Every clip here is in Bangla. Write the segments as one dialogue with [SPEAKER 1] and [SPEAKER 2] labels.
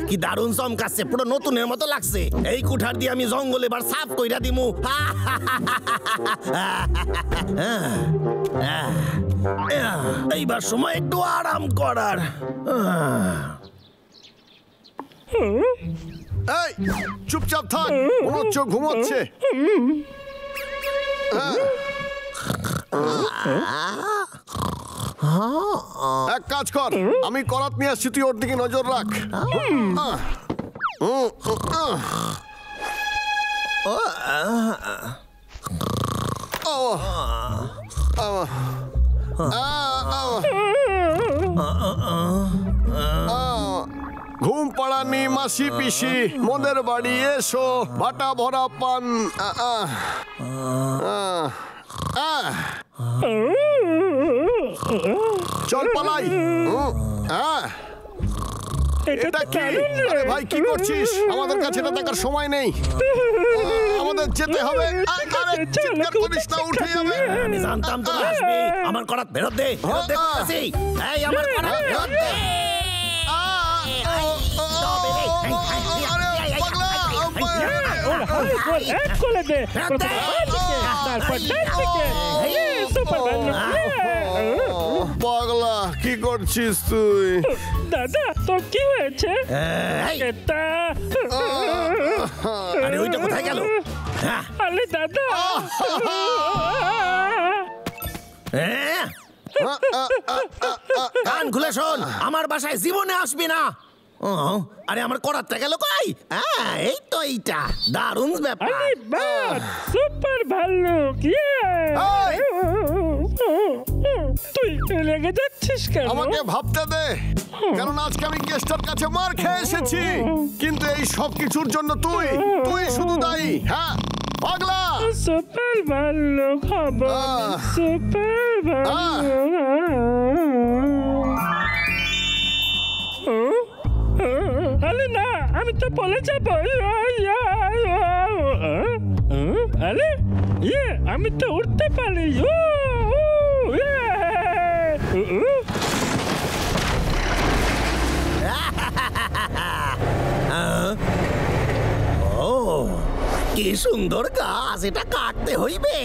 [SPEAKER 1] কি দারুণ চমকাচ্ছে, পুরো নতুনের মতো লাগছে। এই কুঠার দিয়ে আমি জঙ্গল এবার সাফ কইরা দিমু। এইবার সময় একটু আরাম করার।
[SPEAKER 2] এই চুপচাপ থাক, মনে হচ্ছে ঘুমোচ্ছে। এক কাজ কর, আমি করাত নিয়ে আসছি, তুই ওর দিকে নজর রাখ। ঘুম পাড়ানি মাসি পিসি, মোদের বাড়ি এসো, ভাটা ভরা পান। চল পালাই। এটা কি? আরে ভাই কি করছিস? আমাদের কাছে এটা দেখার সময় নেই, আমাদের যেতে হবে। আরে চিৎকার করিস না, উঠে যাবে।
[SPEAKER 1] আমি জানতাম তো আসবি। আমার করাত ফেরত দে, ফেরত দে বলতেছি। এই আমার করাত ফেরত দে।
[SPEAKER 2] পাগলা কি করছিস তুই?
[SPEAKER 3] দাদা তোর কি হয়েছে?
[SPEAKER 1] আরে ওইটা কোথায় গেল?
[SPEAKER 3] আরে দাদা,
[SPEAKER 1] কান খুলে শোন, আমার বাসায় জীবনে আসবি না। আরে আমার করাতটা গেল কই? এই তো এইটা দারুণ ব্যাপার।
[SPEAKER 3] সুপার ভাল্লুক। তুই লেগে যাচ্ছিস কেন?
[SPEAKER 2] আমাকে ভাবতে দে, কারণ আজকে আমি কেষ্টার কাছে মার খেয়ে এসেছি, কিন্তু এই সব কিছুর জন্য তুই শুধু দায়ী। হ্যাঁ পাগলা,
[SPEAKER 3] সুপার ভাল্লুক হবো, সুপার ভাল্লুক। আরে না, আমি তো বলে যাব। আরে আমি তো উঠতে পারি।
[SPEAKER 1] কি সুন্দর গাছ, এটা কাটতে হইবে।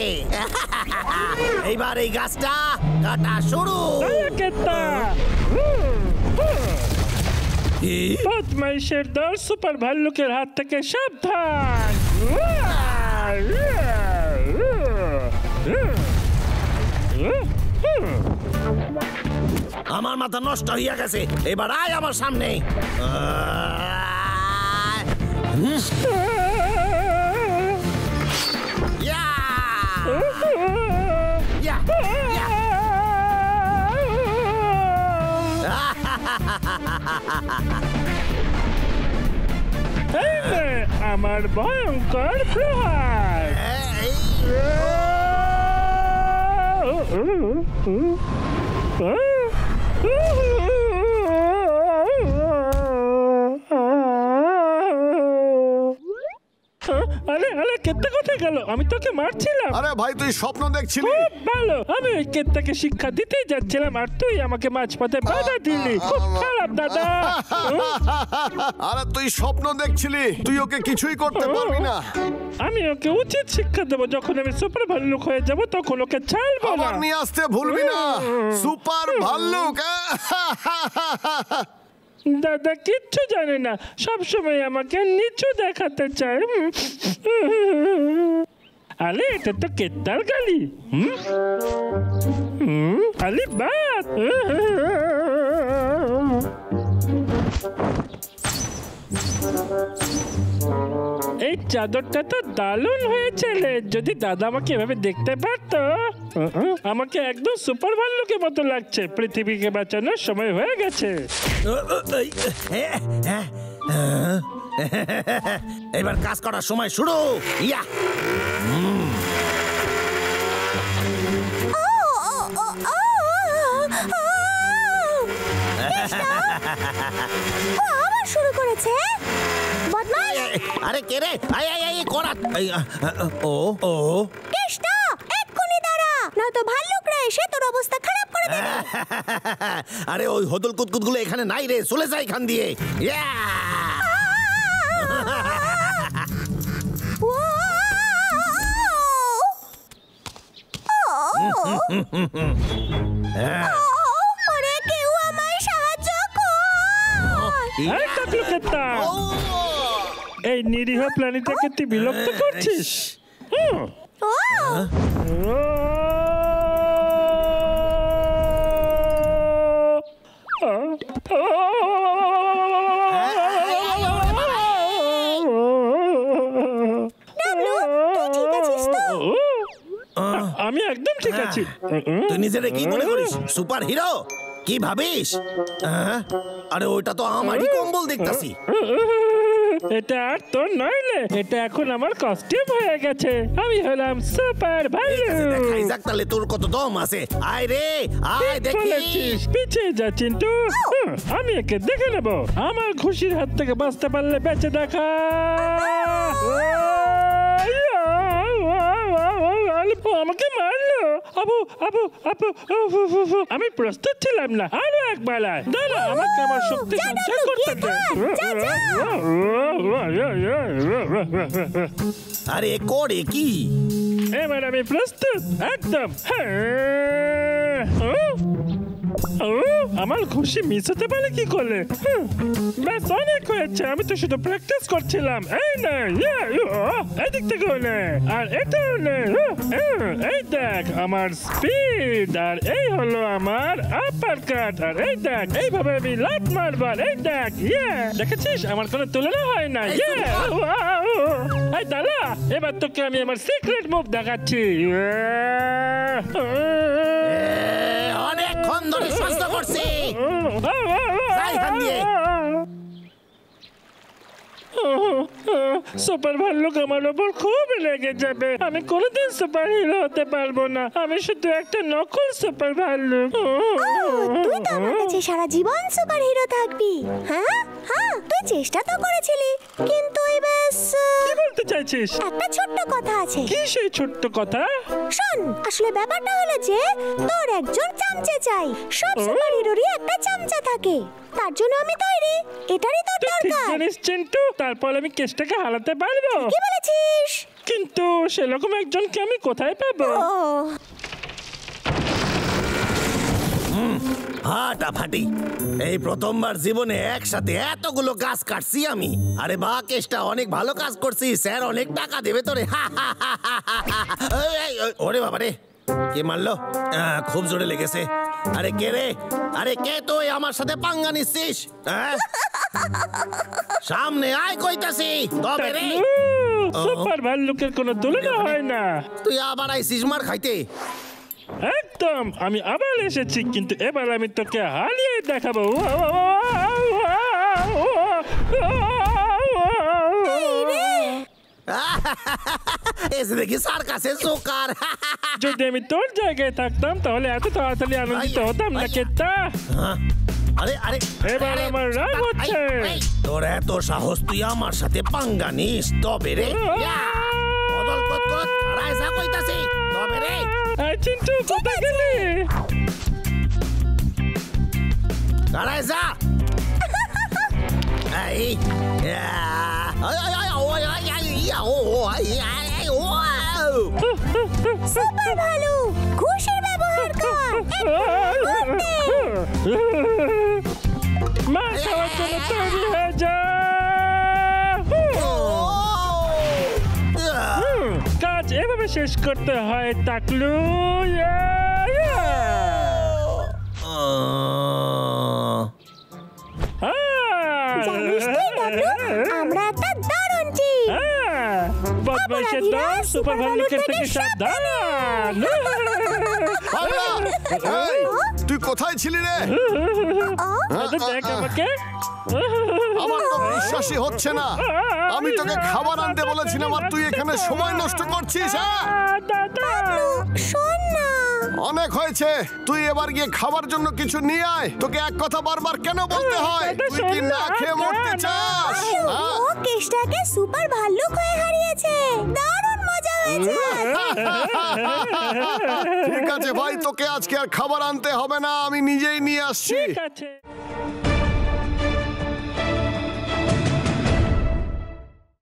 [SPEAKER 1] এইবার এই গাছটা কাটা শুরু।
[SPEAKER 3] বদমাইশের দল, সুপার ভাল্লুকের হাত থেকে সাবধান।
[SPEAKER 1] আমার মাথা নষ্ট হইয়া গেছে, এবার আয় আমার সামনে।
[SPEAKER 3] আমার ভয়ঙ্কর প্রহার। আরে আরে কেত্তা কোথায় গেল? আমি তোকে মারছিলাম।
[SPEAKER 2] আরে ভাই তুই স্বপ্ন দেখছিলি?
[SPEAKER 3] ভালো, আমি ওই কেত্তাকে শিক্ষা দিতেই যাচ্ছিলাম আর তুই আমাকে মাঝপথে বাধা দিলি। খুব খারাপ দাদা।
[SPEAKER 2] আরে তুই স্বপ্ন দেখছিলি, তুই ওকে কিছুই করতে পারবি না।
[SPEAKER 3] আমি ওকে উচিত শিক্ষা দেবো, যখন আমি সুপার ভাল্লুক হয়ে যাব তখন ওকে ছাড়বো না।
[SPEAKER 2] আবার নিয়ে আসতে ভুলবি না সুপার ভাল্লুক।
[SPEAKER 3] দাদা কিচ্ছু জানে না, সবসময় আমাকে নিচু দেখাতে চায়। আরে এটা তো কেত্তার গালি। আরে বাত, এই চাদরটা তো দারুণ হয়েছে। যদি দাদা আমাকে এভাবে দেখতে পারতো। আমাকে একদম সুপার ভাল্লুকের মতো লাগছে। পৃথিবীকে বাঁচানোর সময় হয়ে গেছে।
[SPEAKER 1] এবার কাজ করার সময় শুরু। ইয়া
[SPEAKER 4] আবার শুরু করেছে। বদমাশ!
[SPEAKER 1] আরে কে রে? আই করাত। ও
[SPEAKER 4] কেষ্টা, এক্ষুনি দাঁড়া, নয়তো ভাল্লুকরা এসে তোর অবস্থা খারাপ করে দেবে।
[SPEAKER 1] আরে ওই হদল কুতকুত গুলো এখানে নাই রে, চলে যায় এখান দিয়ে।
[SPEAKER 4] ওরে কেউ আমায় সাহায্য কর।
[SPEAKER 3] এই টাকলুকেতা, এই নিরীহ প্রাণীটাকে তুই বিলুপ্ত করছিস? হুম।
[SPEAKER 4] ও ঠিক আছিস তো?
[SPEAKER 3] আমি একদম ঠিক আছি।
[SPEAKER 1] তুই নিজেরে কি মনে করিস, সুপার হিরো? কি ভাবিস? আরে ওইটা তো আমারই কম্বল দেখতাছি।
[SPEAKER 3] এটা আর তোর নইলে, এটা এখন আমার কস্টিউম হয়ে গেছে। আমি হলাম সুপার ভালু।
[SPEAKER 1] দেখাই যাক তাহলে তোর কত দম আছে। আয় রে, আয় দেখি।
[SPEAKER 3] পিছিয়ে যা চিন্টু, আমি একে দেখে নেব। আমার খুশির হাত থেকে বাঁচতে পারলে বেঁচে দেখা। আমাকে মারলো। আবু আবু আবু, আমি প্রস্তুত ছিলাম না। আরো একবার দাঁড়া, আমাকে আমার শক্তি সঞ্চয় করতে দে।
[SPEAKER 1] আরে করে কি?
[SPEAKER 3] এবার আমি প্রস্তুত একদম। আমার খুশি মিস হতে পারে কি করলে? ব্যাস অনেক হয়েছে, আমি তো শুধু প্র্যাকটিস করছিলাম। এই না, এদিক থেকে নে, আর এটাও নে। এই দেখ আমার স্পিড, আর এই হলো আমার আপার কাট, আর এই দেখ এইভাবে আমি লাত মারবার। এই দেখ, দেখেছিস আমার কোনো তুলনা হয় না। এই দাদা, এবার তোকে আমি আমার সিক্রেট মুভ দেখাচ্ছি।
[SPEAKER 1] অনেকক্ষণ ধরে সহ্য করছি। যাই এখান দিয়ে।
[SPEAKER 3] সুপার ভাল্লুক আমার ওপর খুব রেগে যাবে। আমি কোনোদিন সুপার হিরো হতে পারবো না। আমি শুধু একটা নকল সুপার ভাল্লুক।
[SPEAKER 4] তুই তো আমার কাছে সারা জীবন সুপার হিরো থাকবি। হ্যাঁ হ্যাঁ, তুই চেষ্টা তো করেছিলি, কিন্তু এই ব্যাস।
[SPEAKER 3] কি বলতে চাইছিস?
[SPEAKER 4] একটা ছোট্ট কথা আছে।
[SPEAKER 3] কি সেই ছোট্ট কথা?
[SPEAKER 4] শোন, আসলে ব্যাপারটা হলো যে তোর একজন চামচে চাই। সব সুপার হিরোরই একটা চামচা থাকে, তার জন্য আমি তৈরি। এটারই তোর
[SPEAKER 3] তুই ঠিক
[SPEAKER 4] দরকার।
[SPEAKER 3] জানিস চিন্টু, তারপর আমি কেসটাকে হারাতে পারবো।
[SPEAKER 4] কি বলেছিস?
[SPEAKER 3] কিন্তু সেরকম একজনকে আমি কোথায় পাবো?
[SPEAKER 4] ও
[SPEAKER 1] ফাটাফাটি, এই প্রথমবার জীবনে একসাথে এতগুলো গাছ কাটছি আমি। আরে বা, কেসটা অনেক ভালো কাজ করছি, স্যার অনেক টাকা দেবে তোরে। ওরে বাবা রে, কে মারলো? খুব জোরে লেগেছে। আরে কে রে? আরে কে তুই? আমার সাথে পাঙ্গা নিচ্ছিস? সামনে আয় কইতাছি। তবে রে,
[SPEAKER 3] সুপার ভাল্লুকের কোনো তুলনা হয় না।
[SPEAKER 1] তুই আবার আইছিস মার খাইতে?
[SPEAKER 3] একদম, আমি আবার এসেছি, কিন্তু এবার আমি তোকে হারিয়ে দেখাবো।
[SPEAKER 1] এসে দেখি স্যার কাছে জোকার।
[SPEAKER 3] যদি আমি তোর জায়গায় থাকতাম তাহলে এত তাড়াতাড়ি আনন্দিত হতাম না। কেতা,
[SPEAKER 1] আরে আরে,
[SPEAKER 3] এবার আমার রাগ হচ্ছে।
[SPEAKER 1] তোর এত সাহস, তুই আমার সাথে পাঙ্গা নিস? তবে রে, বদল কত কত খাড়ায় যা কইতাছি। তবে রে,
[SPEAKER 3] চিন্টু কোথায় গেলি?
[SPEAKER 1] খাড়ায় যা। এই
[SPEAKER 4] সুপার ভালু, খুশির ব্যবহার কর।
[SPEAKER 3] মা খাওয়ার জন্য তৈরি হয়ে যা। কাজ এভাবে শেষ করতে হয় টাকলু।
[SPEAKER 4] জানিস তো ডাবলু, আমরা একটা দারুণ টিম।
[SPEAKER 3] বদমাইশের দল, সুপার ভাল্লুকের থেকে সাবধান।
[SPEAKER 2] এই, তুই কোথায় ছিলি রে?
[SPEAKER 3] দেখ আমাকে।
[SPEAKER 2] আমার তো বিশ্বাসই হচ্ছে না। আমি তোকে খাবার আনতে বলেছিলাম আর তুই এখানে সময় নষ্ট করছিস।
[SPEAKER 4] শোন না,
[SPEAKER 2] অনেক হয়েছে, তুই এবার গিয়ে খাবার জন্য কিছু নিয়ে আয়। তোকে এক কথা বারবার কেন বলতে হয়? তুই কি না খেয়ে মরতে চাস?
[SPEAKER 4] ও কেসটাকে সুপার ভাল্লুক হয়ে হারিয়েছে। দারুণ মজা
[SPEAKER 2] ঠিক আছে ভাই, তোকে আজকে আর খাবার আনতে হবে না, আমি নিজেই নিয়ে আসছি।
[SPEAKER 3] ঠিক আছে।